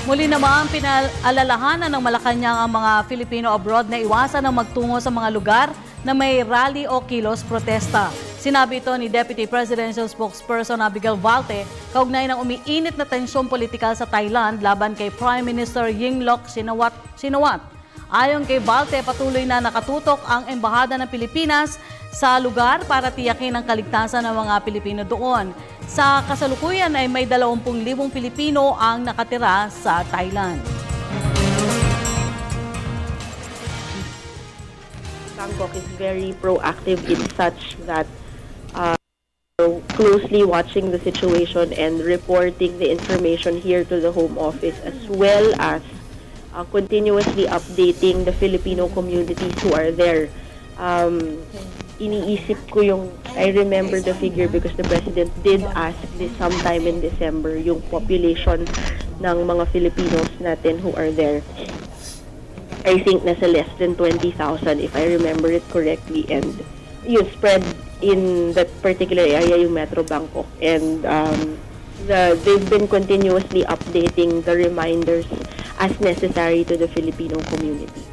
Muli naman pinaalalahanan ng Malacanang ang mga Filipino abroad na iwasan ang magtungo sa mga lugar na may rally o kilos protesta. Sinabi ito ni Deputy Presidential Spokesperson Abigail Valte kaugnay ng umiinit na tensyong politikal sa Thailand laban kay Prime Minister Yingluck Shinawatra. Ayon kay Valte, patuloy na nakatutok ang Embahada ng Pilipinas sa lugar para tiyakin ang kaligtasan ng mga Pilipino doon. Sa kasalukuyan ay may 20,000 Pilipino ang nakatira sa Thailand. Bangkok is very proactive in such that closely watching the situation and reporting the information here to the Home Office, as well as continuously updating the Filipino communities who are there. Iniisip ko I remember the figure because the President did ask this sometime in December, yung population ng mga Filipinos natin who are there. I think nasa less than 20,000 if I remember it correctly, and yun spread in that particular area, yung Metro Bangkok, and they've been continuously updating the reminders as necessary to the Filipino community.